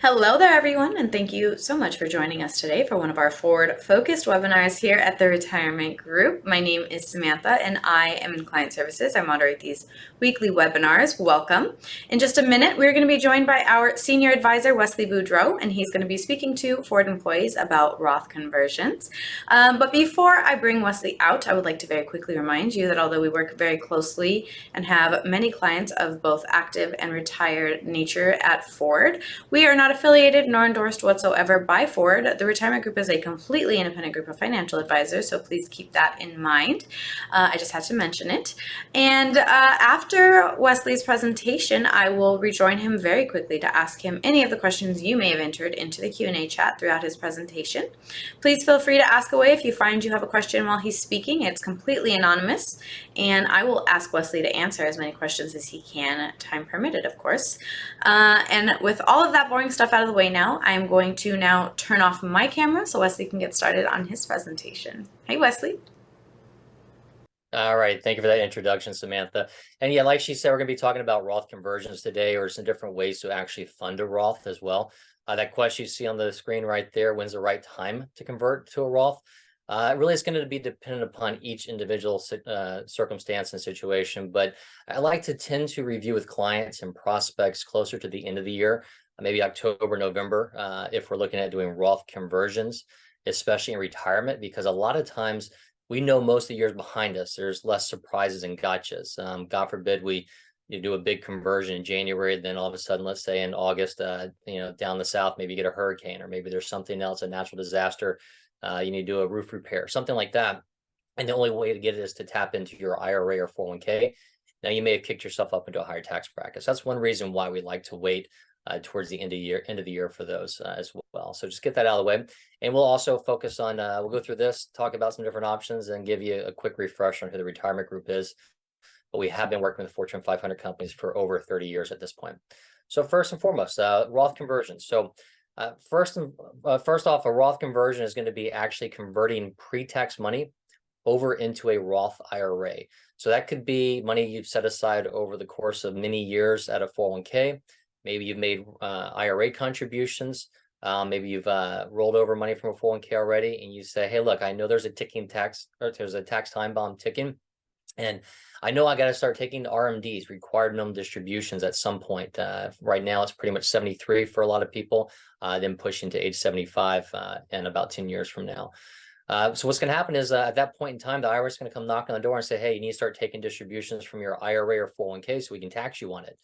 Hello there, everyone, and thank you so much for joining us today for one of our forward-focused webinars here at the Retirement Group. My name is Samantha, and I am in Client Services. I moderate these weekly webinars. Welcome. In just a minute, we're going to be joined by our Senior Advisor, Wesley Boudreaux, and he's going to be speaking to Ford employees about Roth conversions. But before I bring Wesley out, I would like to very quickly remind you that although we work very closely and have many clients of both active and retired nature at Ford, we are not affiliated nor endorsed whatsoever by Ford. The Retirement Group is a completely independent group of financial advisors, so please keep that in mind. I just had to mention it. And after Wesley's presentation, I will rejoin him very quickly to ask him any of the questions you may have entered into the Q&A chat throughout his presentation. Please feel free to ask away if you find you have a question while he's speaking. It's completely anonymous, and I will ask Wesley to answer as many questions as he can, time permitted, of course. And with all of that boring stuff out of the way now, I'm going to now turn off my camera so Wesley can get started on his presentation. Hey, Wesley. All right. Thank you for that introduction, Samantha. And yeah, like she said, we're going to be talking about Roth conversions today, or some different ways to actually fund a Roth as well. That question you see on the screen right there, when's the right time to convert to a Roth? Really, it's going to be dependent upon each individual circumstance and situation. But I like to tend to review with clients and prospects closer to the end of the year, maybe October, November, if we're looking at doing Roth conversions, especially in retirement, because a lot of times we know most of the years behind us, there's less surprises and gotchas. God forbid you do a big conversion in January, then all of a sudden, let's say in August, down the south, maybe you get a hurricane, or maybe there's something else, a natural disaster. You need to do a roof repair, something like that. And the only way to get it is to tap into your IRA or 401k. Now, you may have kicked yourself up into a higher tax bracket. So that's one reason why we like to wait towards the end of the year for those as well. So just get that out of the way. And we'll also focus on, we'll go through this, talk about some different options, and give you a quick refresh on who the Retirement Group is. But we have been working with Fortune 500 companies for over 30 years at this point. So first and foremost, Roth conversions. So first off, a Roth conversion is going to be actually converting pre-tax money over into a Roth IRA. So that could be money you've set aside over the course of many years at a 401k. Maybe you've made IRA contributions. Maybe you've rolled over money from a 401k already, and you say, hey, look, I know there's a ticking tax, or there's a tax time bomb ticking, and I know I got to start taking RMDs, required minimum distributions, at some point. Right now, it's pretty much 73 for a lot of people, then pushing to age 75 in about 10 years from now. So what's going to happen is at that point in time, the IRS is going to come knock on the door and say, hey, you need to start taking distributions from your IRA or 401k so we can tax you on it.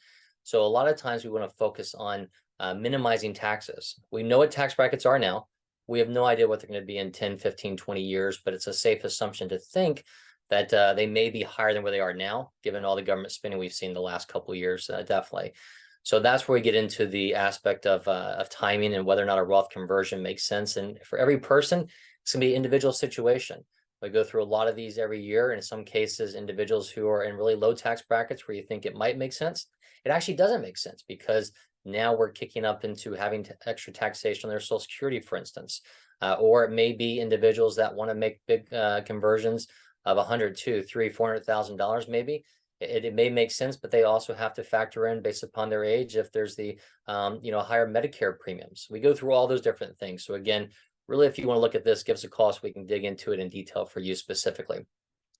So a lot of times we want to focus on minimizing taxes. We know what tax brackets are now. We have no idea what they're going to be in 10, 15, 20 years, but it's a safe assumption to think that they may be higher than where they are now, given all the government spending we've seen the last couple of years, definitely. So that's where we get into the aspect of timing and whether or not a Roth conversion makes sense. And for every person, it's going to be an individual situation. We go through a lot of these every year. And in some cases, individuals who are in really low tax brackets where you think it might make sense, it actually doesn't make sense, because now we're kicking up into having extra taxation on their Social Security, for instance. Or it may be individuals that want to make big conversions of $100,000, $200,000, $300,000, $400,000 maybe. It may make sense, but they also have to factor in, based upon their age, if there's the higher Medicare premiums. We go through all those different things. So again, really, if you want to look at this, give us a call so we can dig into it in detail for you specifically.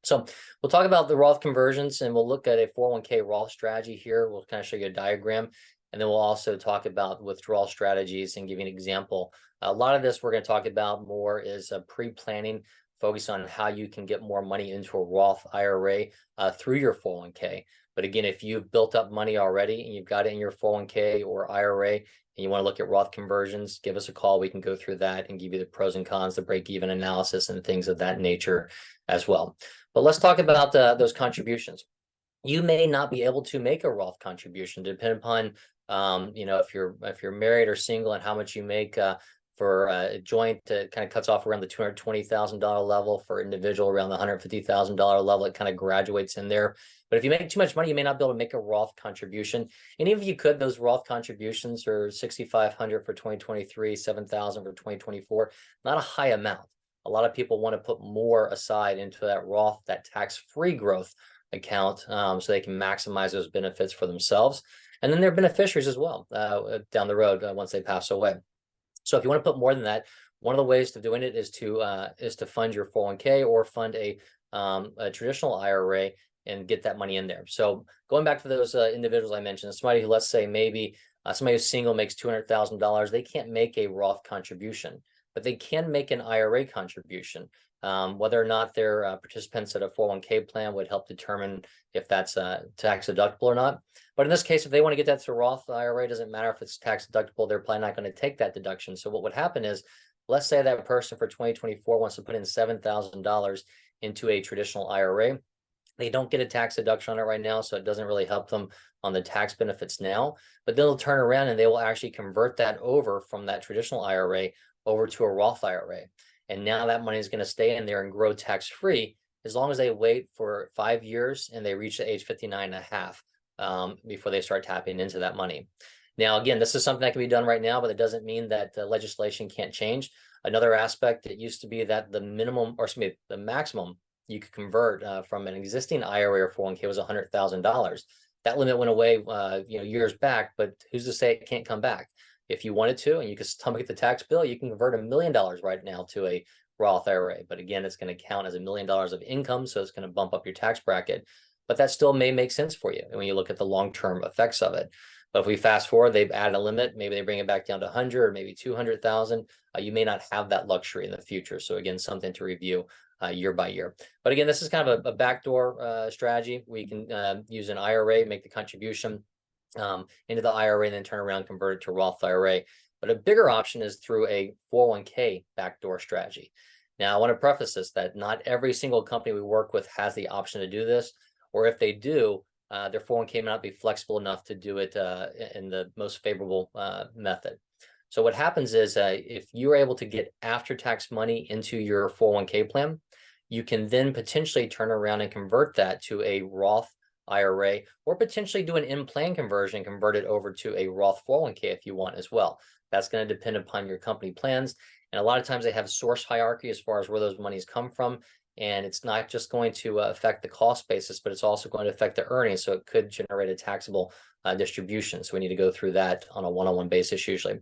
So we'll talk about the Roth conversions, and we'll look at a 401k Roth strategy here. We'll kind of show you a diagram, and then we'll also talk about withdrawal strategies and give you an example. A lot of this we're going to talk about more is pre-planning, focus on how you can get more money into a Roth IRA through your 401k. But again, if you've built up money already and you've got it in your 401k or IRA, and you want to look at Roth conversions, give us a call. We can go through that and give you the pros and cons, the break-even analysis, and things of that nature as well. But let's talk about those contributions. You may not be able to make a Roth contribution, depending upon if you're married or single, and how much you make. For a joint, it kind of cuts off around the $220,000 level. For individual, around the $150,000 level. It kind of graduates in there. But if you make too much money, you may not be able to make a Roth contribution. And even if you could, those Roth contributions are $6,500 for 2023, $7,000 for 2024. Not a high amount. A lot of people want to put more aside into that Roth, that tax-free growth account, so they can maximize those benefits for themselves. And then they're beneficiaries as well down the road once they pass away. So if you want to put more than that, one of the ways of doing it is to fund your 401k or fund a traditional IRA and get that money in there. So going back to those individuals I mentioned, somebody who, let's say maybe somebody who's single makes $200,000, they can't make a Roth contribution, but they can make an IRA contribution. Whether or not they're participants at a 401k plan would help determine if that's tax deductible or not. But in this case, if they want to get that through Roth IRA, it doesn't matter if it's tax deductible, they're probably not going to take that deduction. So what would happen is, let's say that person for 2024 wants to put in $7,000 into a traditional IRA. They don't get a tax deduction on it right now, so it doesn't really help them on the tax benefits now, but they'll turn around and they will actually convert that over from that traditional IRA over to a Roth IRA. And now that money is going to stay in there and grow tax-free as long as they wait for 5 years and they reach the age 59 and a half before they start tapping into that money. Now, again, this is something that can be done right now, but it doesn't mean that the legislation can't change. Another aspect, it used to be that the minimum, or excuse me, the maximum you could convert from an existing IRA or 401k was $100,000. That limit went away, years back, but who's to say it can't come back? If you wanted to, and you could stomach the tax bill, you can convert $1 million right now to a Roth IRA. But again, it's going to count as $1 million of income, so it's going to bump up your tax bracket. But that still may make sense for you when you look at the long-term effects of it. But if we fast forward, they've added a limit, maybe they bring it back down to 100 or maybe 200,000. You may not have that luxury in the future. So again, something to review year by year. But again, this is kind of a backdoor strategy. We can use an IRA, make the contribution into the IRA, and then turn around, convert it to Roth IRA. But a bigger option is through a 401k backdoor strategy. Now, I want to preface this that not every single company we work with has the option to do this, or if they do, their 401k may not be flexible enough to do it in the most favorable method. So what happens is if you're able to get after-tax money into your 401k plan, you can then potentially turn around and convert that to a Roth IRA, or potentially do an in-plan conversion, convert it over to a Roth 401k if you want as well. That's going to depend upon your company plans. And a lot of times they have source hierarchy as far as where those monies come from. And it's not just going to affect the cost basis, but it's also going to affect the earnings. So it could generate a taxable distribution. So we need to go through that on a one-on-one basis usually.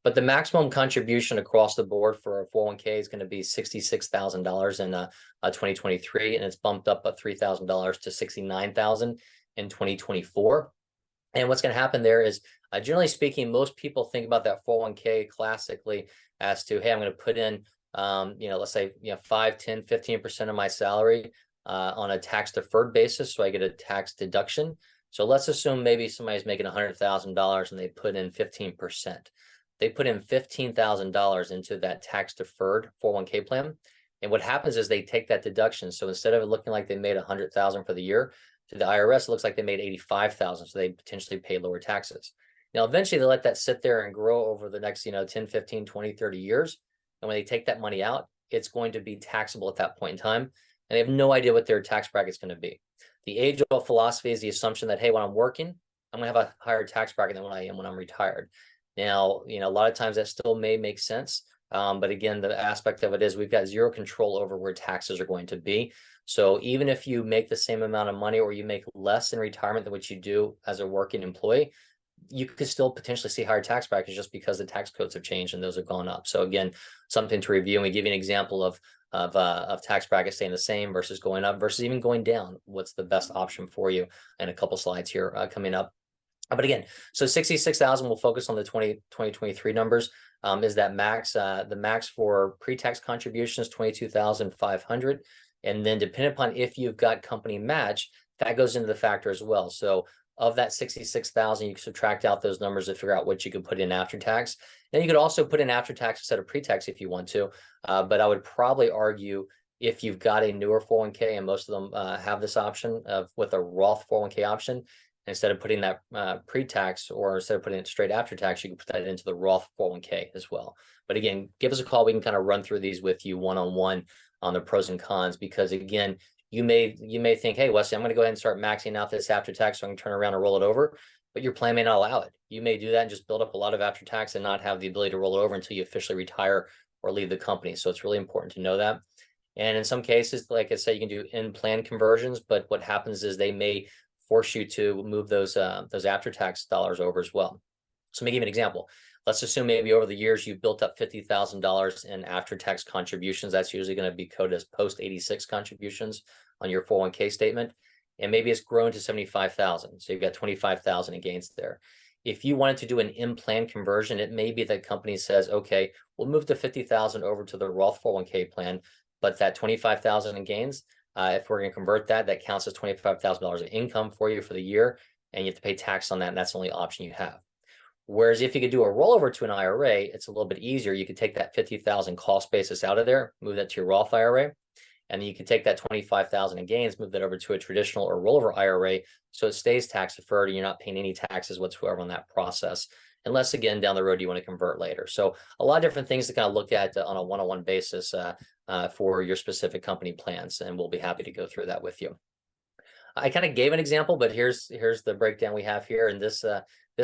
But the maximum contribution across the board for a 401k is going to be $66,000 in 2023, and it's bumped up by $3,000 to $69,000 in 2024. And what's going to happen there is, generally speaking, most people think about that 401k classically as to, hey, I'm going to put in, let's say, 5, 10, 15% of my salary on a tax deferred basis, so I get a tax deduction. So let's assume maybe somebody's making $100,000 and they put in 15%. They put in $15,000 into that tax deferred 401k plan. And what happens is they take that deduction. So instead of it looking like they made $100,000 for the year, to the IRS, it looks like they made $85,000. So they potentially pay lower taxes. Now, eventually they let that sit there and grow over the next, 10, 15, 20, 30 years. And when they take that money out, it's going to be taxable at that point in time. And they have no idea what their tax bracket is going to be. The age-old philosophy is the assumption that, hey, when I'm working, I'm going to have a higher tax bracket than what I am when I'm retired. Now, a lot of times that still may make sense. But again, the aspect of it is we've got zero control over where taxes are going to be. So even if you make the same amount of money or you make less in retirement than what you do as a working employee, you could still potentially see higher tax brackets just because the tax codes have changed and those have gone up. So again, something to review. And we give you an example of tax brackets staying the same versus going up versus even going down. What's the best option for you? And a couple slides here coming up. But again, so 66,000, we'll focus on the 2023 numbers. Is that max? The max for pre-tax contributions, 22,500. And then depending upon if you've got company match, that goes into the factor as well. So of that 66,000, you can subtract out those numbers to figure out what you could put in after tax. Then you could also put in after tax instead of pre-tax if you want to. But I would probably argue if you've got a newer 401k, and most of them have this option with a Roth 401k option, instead of putting that pre-tax, or instead of putting it straight after tax, you can put that into the Roth 401k as well. But again, give us a call. We can kind of run through these with you one-on-one on the pros and cons, because again, you may think, hey, Wesley, I'm going to go ahead and start maxing out this after tax so I can turn around and roll it over, but your plan may not allow it. You may do that and just build up a lot of after tax and not have the ability to roll it over until you officially retire or leave the company. So it's really important to know that. And in some cases, like I said, you can do in-plan conversions, but what happens is they may force you to move those after-tax dollars over as well. So let me give you an example. Let's assume maybe over the years you've built up $50,000 in after-tax contributions. That's usually going to be coded as post-86 contributions on your 401k statement. And maybe it's grown to 75,000. So you've got 25,000 in gains there. If you wanted to do an in-plan conversion, it may be that company says, okay, we'll move the 50,000 over to the Roth 401k plan, but that 25,000 in gains, if we're going to convert that, that counts as $25,000 of income for you for the year, and you have to pay tax on that, and that's the only option you have. Whereas if you could do a rollover to an IRA, it's a little bit easier. You could take that 50,000 cost basis out of there, move that to your Roth IRA, and then you can take that 25,000 in gains, move that over to a traditional or rollover IRA, so it stays tax deferred and you're not paying any taxes whatsoever on that process, unless again down the road you want to convert later. So a lot of different things to kind of look at on a one-on-one basis for your specific company plans, and we'll be happy to go through that with you. I kind of gave an example, but here's the breakdown we have here in this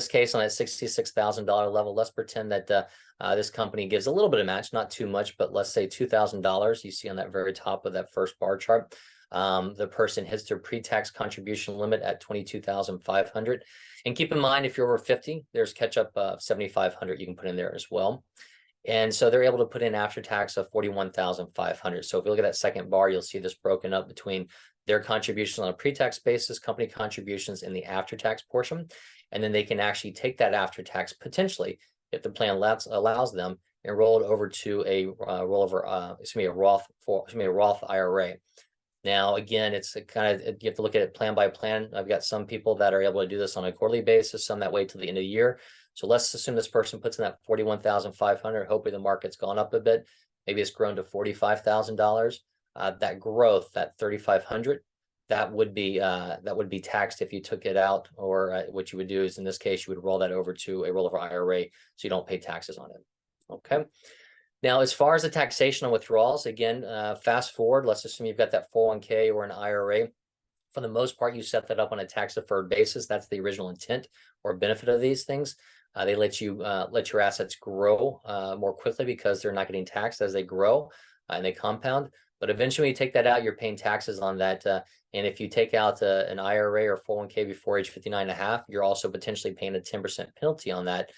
case on that $66,000 level. Let's pretend that this company gives a little bit of match, not too much, but let's say $2,000. You see on that very top of that first bar chart, the person hits their pre-tax contribution limit at $22,500. And keep in mind, if you're over 50, there's catch up of $7,500 you can put in there as well. And so they're able to put in after tax of $41,500. So if you look at that second bar, you'll see this broken up between their contributions on a pre-tax basis, company contributions in the after-tax portion, and then they can actually take that after-tax potentially, if the plan allows them, and roll it over to a Roth IRA. Now, again, it's you have to look at it plan by plan. I've got some people that are able to do this on a quarterly basis, some that wait till the end of the year. So let's assume this person puts in that $41,500. Hopefully the market's gone up a bit. Maybe it's grown to $45,000. That growth, that $3,500, that would be taxed if you took it out, or what you would do is in this case you would roll that over to a rollover IRA, so you don't pay taxes on it. Okay. Now, as far as the taxation on withdrawals, again, fast forward. Let's assume you've got that 401k or an IRA. For the most part, you set that up on a tax deferred basis. That's the original intent or benefit of these things. They let you let your assets grow more quickly because they're not getting taxed as they grow and they compound. But eventually, when you take that out, you're paying taxes on that. And if you take out an IRA or 401k before age 59.5, you're also potentially paying a 10% penalty on that.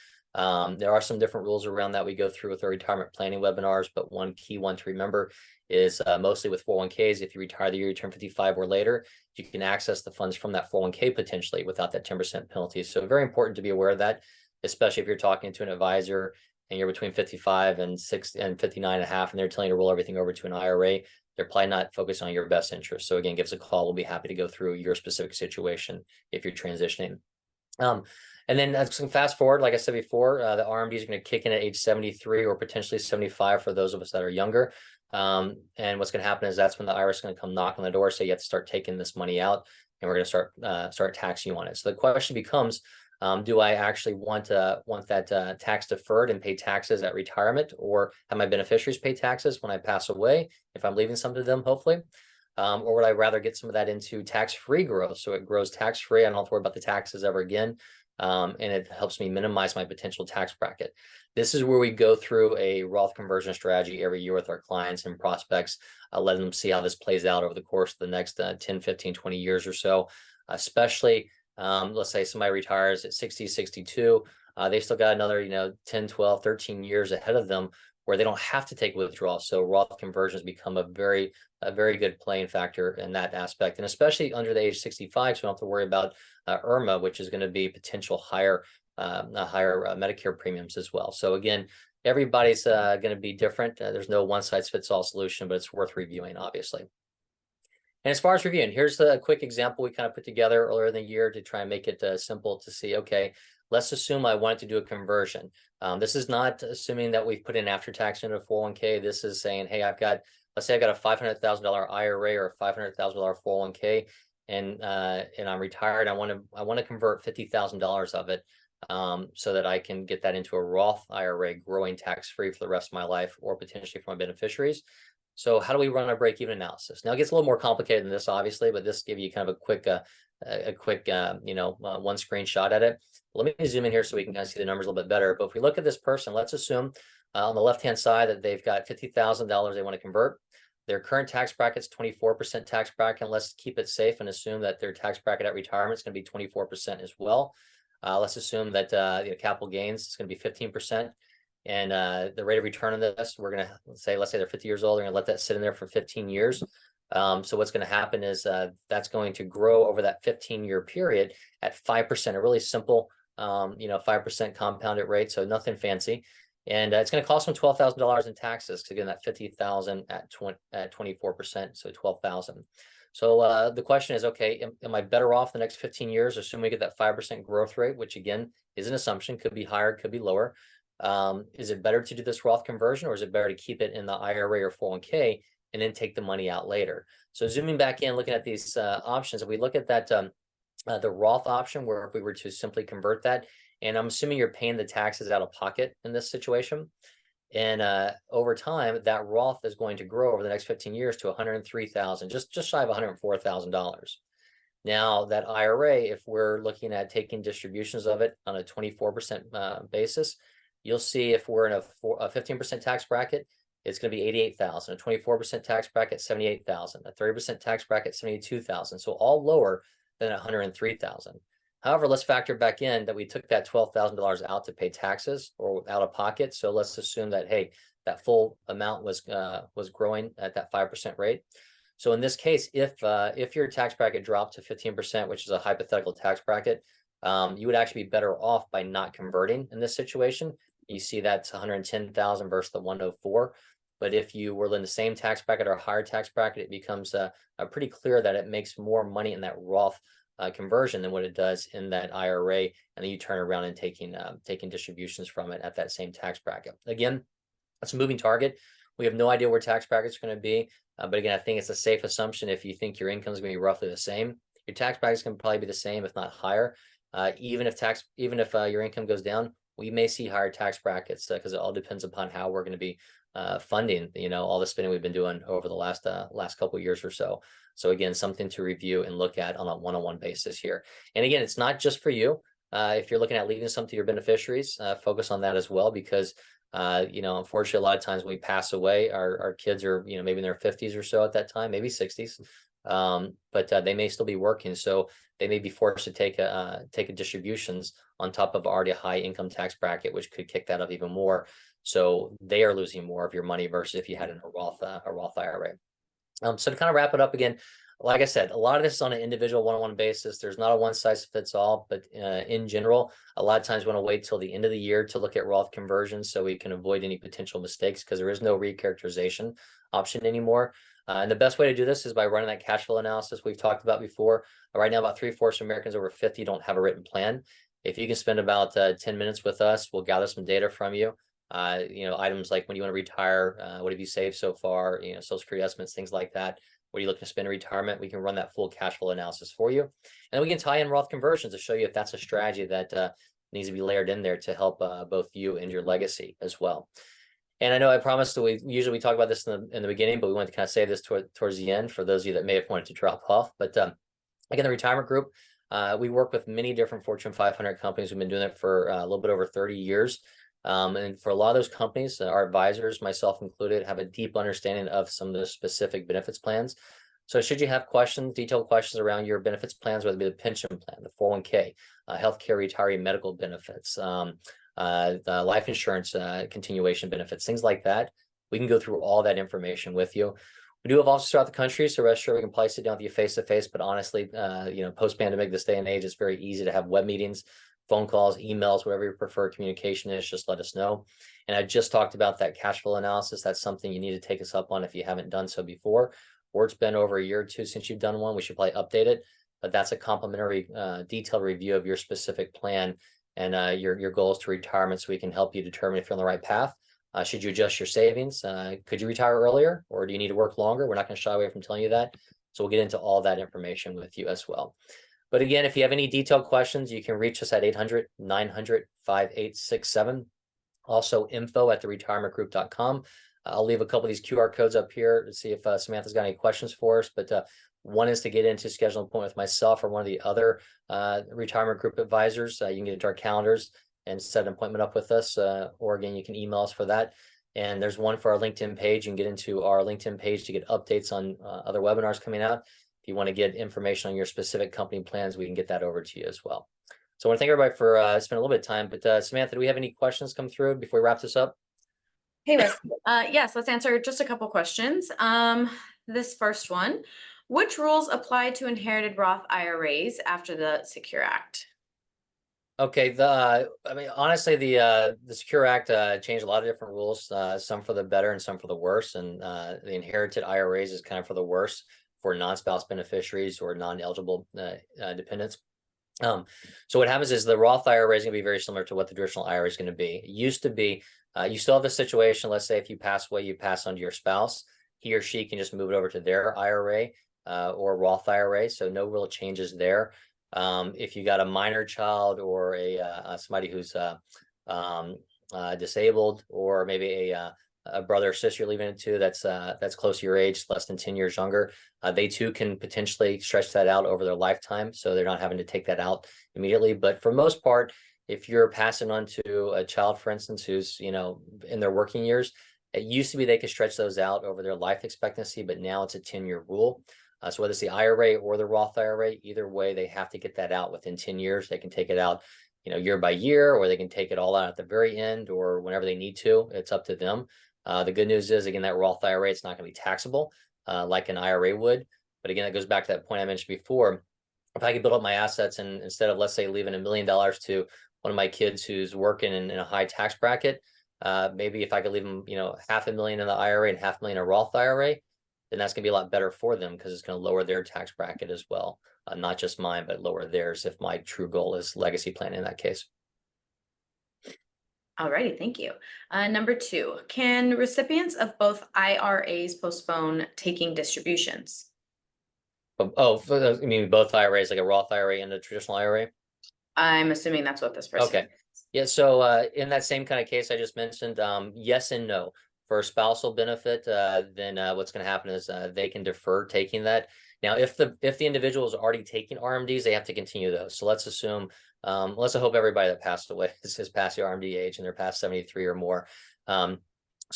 There are some different rules around that we go through with our retirement planning webinars, but one key one to remember is mostly with 401ks, if you retire the year you turn 55 or later, you can access the funds from that 401k potentially without that 10% penalty. So very important to be aware of that, especially if you're talking to an advisor and you're between 55 and 59.5, and they're telling you to roll everything over to an IRA. They're probably not focused on your best interest. So again, give us a call. We'll be happy to go through your specific situation if you're transitioning. And then fast forward, like I said before, the RMD is going to kick in at age 73 or potentially 75 for those of us that are younger. And what's going to happen is that's when the IRS is going to come knock on the door, say you have to start taking this money out, and we're going to start taxing you on it. So the question becomes, do I actually want that tax deferred and pay taxes at retirement, or have my beneficiaries pay taxes when I pass away, if I'm leaving some to them, hopefully? Or would I rather get some of that into tax-free growth, so it grows tax-free, I don't have to worry about the taxes ever again, and it helps me minimize my potential tax bracket. This is where we go through a Roth conversion strategy every year with our clients and prospects, letting them see how this plays out over the course of the next 10, 15, 20 years or so, especially let's say somebody retires at 60, 62, they've still got another 10, 12, 13 years ahead of them where they don't have to take withdrawals. So Roth conversions become a very good playing factor in that aspect, and especially under the age 65, so we don't have to worry about IRMA, which is going to be potential higher Medicare premiums as well. So again, everybody's going to be different. There's no one size fits all solution, but it's worth reviewing, obviously. And as far as reviewing, here's a quick example we kind of put together earlier in the year to try and make it simple to see, okay, let's assume I wanted to do a conversion. This is not assuming that we've put in after tax into a 401k. This is saying, hey, let's say I've got a $500,000 IRA or a $500,000 401k, and I'm retired. I want to convert $50,000 of it so that I can get that into a Roth IRA, growing tax-free for the rest of my life, or potentially for my beneficiaries. So how do we run a break-even analysis? Now it gets a little more complicated than this, obviously, but this gives you kind of a quick one screenshot at it. Let me zoom in here so we can kind of see the numbers a little bit better. But if we look at this person, let's assume on the left-hand side that they've got $50,000 they want to convert. Their current tax bracket is 24% tax bracket. And let's keep it safe and assume that their tax bracket at retirement is going to be 24% as well. Let's assume that capital gains is going to be 15%. And the rate of return on this, we're going to say, let's say they're 50 years old, they're going to let that sit in there for 15 years. So what's going to happen is that's going to grow over that 15-year period at 5%, a really simple, 5% compounded rate. So nothing fancy. And it's going to cost them $12,000 in taxes, because again, that 50,000 at 24%, so 12,000. So the question is, okay, am I better off the next 15 years, assuming we get that 5% growth rate, which again is an assumption, could be higher, could be lower. Is it better to do this Roth conversion, or is it better to keep it in the IRA or 401k and then take the money out later? So zooming back in, looking at these options, if we look at that, the Roth option, where if we were to simply convert that, and I'm assuming you're paying the taxes out of pocket in this situation, and over time, that Roth is going to grow over the next 15 years to $103,000, just shy of $104,000. Now, that IRA, if we're looking at taking distributions of it on a 24% basis, you'll see if we're in a 15% tax bracket, it's going to be $88,000, a 24% tax bracket, $78,000, a 30% tax bracket, $72,000. So all lower than $103,000. However, let's factor back in that we took that $12,000 out to pay taxes or out of pocket. So let's assume that, hey, that full amount was growing at that 5% rate. So in this case, if your tax bracket dropped to 15%, which is a hypothetical tax bracket, you would actually be better off by not converting in this situation. You see that's 110,000 versus the 104. But if you were in the same tax bracket or a higher tax bracket, it becomes pretty clear that it makes more money in that Roth conversion than what it does in that IRA, and then you turn around and taking distributions from it at that same tax bracket. Again, that's a moving target. We have no idea where tax brackets are going to be, but again, I think it's a safe assumption if you think your income is going to be roughly the same. Your tax brackets can probably be the same, if not higher. Even if your income goes down, we may see higher tax brackets because it all depends upon how we're going to be funding, all the spending we've been doing over the last couple of years or so. So again, something to review and look at on a one-on-one basis here. And again, it's not just for you. If you're looking at leaving something to your beneficiaries, focus on that as well, because unfortunately, a lot of times when we pass away, our kids are, maybe in their 50s or so at that time, maybe 60s. But they may still be working, so they may be forced to take a distributions on top of already a high income tax bracket, which could kick that up even more. So they are losing more of your money versus if you had a Roth IRA. So to kind of wrap it up again, like I said, a lot of this is on an individual one-on-one basis. There's not a one size fits all, but in general, a lot of times we want to wait till the end of the year to look at Roth conversions so we can avoid any potential mistakes, because there is no recharacterization option anymore. And the best way to do this is by running that cash flow analysis we've talked about before. Right now, about 3/4 of Americans over 50 don't have a written plan. If you can spend about 10 minutes with us, we'll gather some data from you. Items like when you want to retire, what have you saved so far, Social Security estimates, things like that. What are you looking to spend in retirement? We can run that full cash flow analysis for you. And then we can tie in Roth conversions to show you if that's a strategy that needs to be layered in there to help both you and your legacy as well. And I know I promised that we usually talk about this in the beginning, but we wanted to kind of save this towards the end for those of you that may have wanted to drop off. But again, the retirement group, we work with many different Fortune 500 companies. We've been doing it for a little bit over 30 years. And for a lot of those companies, our advisors, myself included, have a deep understanding of some of the specific benefits plans. So should you have questions, detailed questions around your benefits plans, whether it be the pension plan, the 401k, healthcare retiree medical benefits, the life insurance continuation benefits, things like that, we can go through all that information with you. We do have offices throughout the country, so rest assured we can probably sit down with you face to face. But honestly, post-pandemic, this day and age, it's very easy to have web meetings, phone calls, emails, whatever your preferred communication is. Just let us know. And I just talked about that cash flow analysis. That's something you need to take us up on if you haven't done so before, or it's been over a year or two since you've done one. We should probably update it. But that's a complimentary, detailed review of your specific plan and your goals to retirement, so we can help you determine if you're on the right path. Should you adjust your savings? Could you retire earlier, or do you need to work longer? We're not going to shy away from telling you that. So we'll get into all that information with you as well. But again, if you have any detailed questions, you can reach us at 800-900-5867. Also, info@theretirementgroup.com. I'll leave a couple of these QR codes up here to see if Samantha's got any questions for us. But one is to get into schedule an appointment with myself or one of the other retirement group advisors. You can get into our calendars and set an appointment up with us. Or again, you can email us for that. And there's one for our LinkedIn page. You can get into our LinkedIn page to get updates on other webinars coming out. If you want to get information on your specific company plans, we can get that over to you as well. So I want to thank everybody for spending a little bit of time. But Samantha, do we have any questions come through before we wrap this up? Hey, Wesley. Yes, let's answer just a couple questions. This first one, which rules apply to inherited Roth IRAs after the Secure Act? Okay, I mean, honestly, the Secure Act changed a lot of different rules, some for the better and some for the worse. And the inherited IRAs is kind of for the worse for non-spouse beneficiaries or non-eligible dependents. So what happens is the Roth IRA is going to be very similar to what the traditional IRA is going to be. It used to be, you still have a situation, let's say if you pass away, you pass on to your spouse, he or she can just move it over to their IRA or Roth IRA. So no real changes there. If you got a minor child or somebody who's disabled, or maybe a brother or sister leaving it to that's close to your age, less than 10 years younger, they too can potentially stretch that out over their lifetime, so they're not having to take that out immediately. But for most part, if you're passing on to a child, for instance, who's in their working years, it used to be they could stretch those out over their life expectancy, but now it's a 10-year rule. So whether it's the IRA or the Roth IRA, either way, they have to get that out within 10 years. They can take it out, year by year, or they can take it all out at the very end, or whenever they need to. It's up to them. The good news is, again, that Roth IRA, it's not going to be taxable like an IRA would. But again, it goes back to that point I mentioned before. If I could build up my assets and instead of, let's say, leaving $1 million to one of my kids who's working in a high tax bracket, maybe if I could leave them, $500,000 in the IRA and $500,000 in a Roth IRA, then that's going to be a lot better for them because it's going to lower their tax bracket as well. Not just mine, but lower theirs if my true goal is legacy planning in that case. Alrighty, thank you. Number 2, can recipients of both IRAs postpone taking distributions? You mean both IRAs, like a Roth IRA and a traditional IRA? I'm assuming that's what this person. Okay. Yeah, so in that same kind of case I just mentioned, yes and no. For a spousal benefit, then what's going to happen is they can defer taking that. Now, if the individual is already taking RMDs, they have to continue those. So let's assume, let's hope everybody that passed away is past the RMD age and they're past 73 or more. So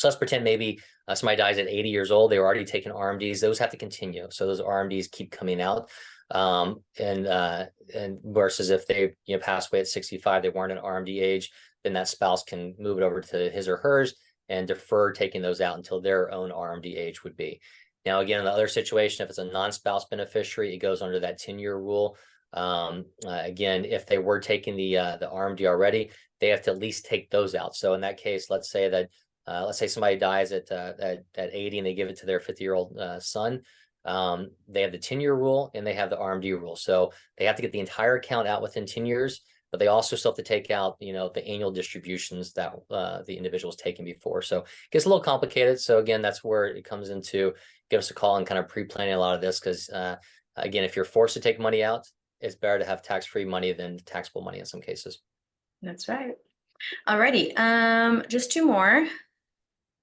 let's pretend maybe somebody dies at 80 years old. They were already taking RMDs. Those have to continue. So those RMDs keep coming out. And versus if they pass away at 65, they weren't an RMD age, then that spouse can move it over to his or hers and defer taking those out until their own RMD age would be. Now, again, in the other situation, if it's a non-spouse beneficiary, it goes under that 10-year rule. Again, if they were taking the RMD already, they have to at least take those out. So in that case, let's say somebody dies at 80 and they give it to their 50-year-old son. They have the 10-year rule and they have the RMD rule. So they have to get the entire account out within 10 years, but they also still have to take out, the annual distributions that the individual's taken before. So it gets a little complicated. So again, that's where it comes into give us a call and kind of pre-planning a lot of this. Because again, if you're forced to take money out, it's better to have tax-free money than taxable money in some cases. That's right. Alrighty, just 2 more.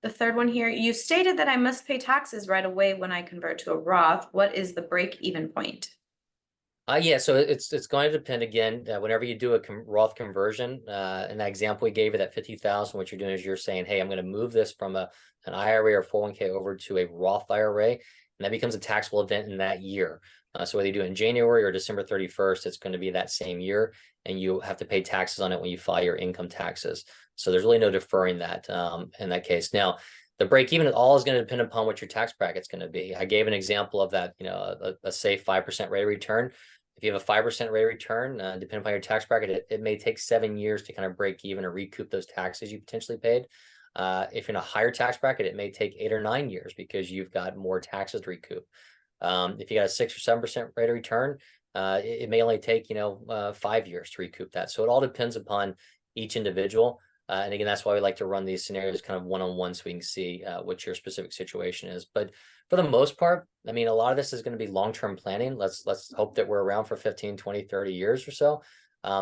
The third one here, you stated that I must pay taxes right away when I convert to a Roth. What is the break-even point? Yeah, so it's going to depend again. Whenever you do a Roth conversion, in that example we gave you, that 50,000, what you're doing is you're saying, hey, I'm going to move this from an IRA or 401k over to a Roth IRA, and that becomes a taxable event in that year. So whether you do it in January or December 31st, it's going to be that same year, and you have to pay taxes on it when you file your income taxes. So there's really no deferring that in that case. Now, the break even all is going to depend upon what your tax bracket's going to be. I gave an example of that, a safe 5% rate of return. If you have a 5% rate of return, depending upon your tax bracket, it may take 7 years to kind of break even or recoup those taxes you potentially paid. If you're in a higher tax bracket, it may take 8 or 9 years because you've got more taxes to recoup. If you got a 6 or 7% rate of return, it may only take 5 years to recoup that. So it all depends upon each individual. And again, that's why we like to run these scenarios kind of one-on-one so we can see what your specific situation is. But for the most part, I mean, a lot of this is going to be long-term planning. Let's hope that we're around for 15, 20, 30 years or so.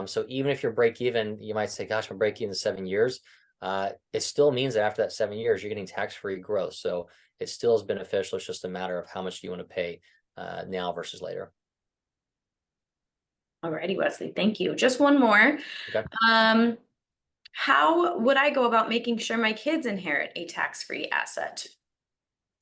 So even if you're break even, you might say, gosh, I'm break even in 7 years. It still means that after that 7 years, you're getting tax-free growth. So it still is beneficial. It's just a matter of how much do you want to pay now versus later. Alrighty, Wesley, thank you. Just one more. Okay. How would I go about making sure my kids inherit a tax-free asset?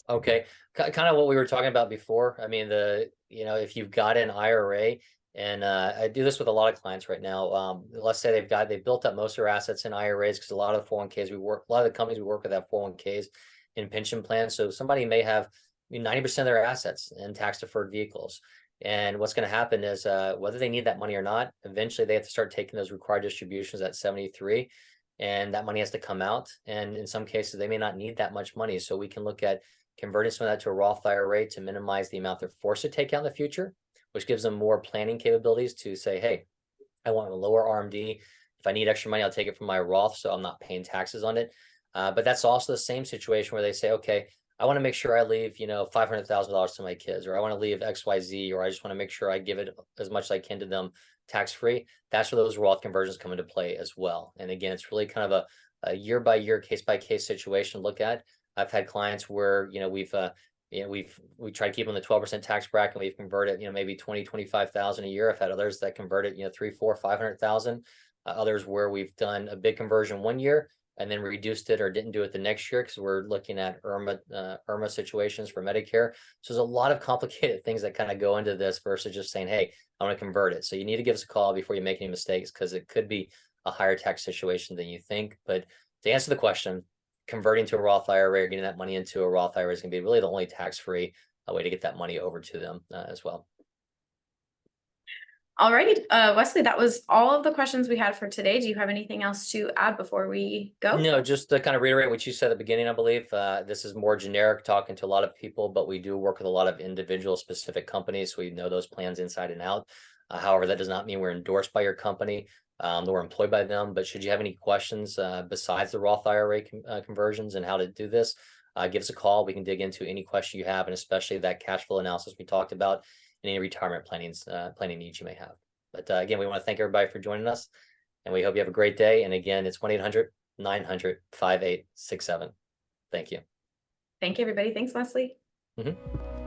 Okay, kind of what we were talking about before. I mean, if you've got an IRA, and I do this with a lot of clients right now. Let's say they've built up most of their assets in IRAs because a lot of the 401ks a lot of the companies we work with have 401ks in pension plans. So somebody may have 90% of their assets in tax deferred vehicles. And what's going to happen is whether they need that money or not, eventually they have to start taking those required distributions at 73, and that money has to come out. And in some cases, they may not need that much money. So we can look at converting some of that to a Roth IRA to minimize the amount they're forced to take out in the future, which gives them more planning capabilities to say, hey, I want a lower RMD. If I need extra money, I'll take it from my Roth, so I'm not paying taxes on it. But that's also the same situation where they say, okay, I want to make sure I leave, $500,000 to my kids, or I want to leave XYZ, or I just want to make sure I give it as much as I can to them tax-free. That's where those Roth conversions come into play as well. And again, it's really kind of a year-by-year, case-by-case situation to look at. I've had clients where, we try to keep them in the 12% tax bracket, and we've converted, maybe 20, 25,000 a year. I've had others that converted, 3, 4, 500,000. Others where we've done a big conversion one year and then reduced it or didn't do it the next year because we're looking at IRMA situations for Medicare. So there's a lot of complicated things that kind of go into this versus just saying, hey, I want to convert it. So you need to give us a call before you make any mistakes, because it could be a higher tax situation than you think. But to answer the question, converting to a Roth IRA or getting that money into a Roth IRA is going to be really the only tax-free way to get that money over to them as well. Alrighty, Wesley, that was all of the questions we had for today. Do you have anything else to add before we go? No, just to kind of reiterate what you said at the beginning, I believe this is more generic, talking to a lot of people, but we do work with a lot of individual specific companies, so we know those plans inside and out. However, that does not mean we're endorsed by your company, nor employed by them. But should you have any questions besides the Roth IRA conversions and how to do this, give us a call. We can dig into any question you have, and especially that cash flow analysis we talked about, and any retirement planning needs you may have. But again, we want to thank everybody for joining us, and we hope you have a great day. And again, it's 1-800-900-5867. Thank you. Thank you, everybody. Thanks, Wesley. Mm-hmm.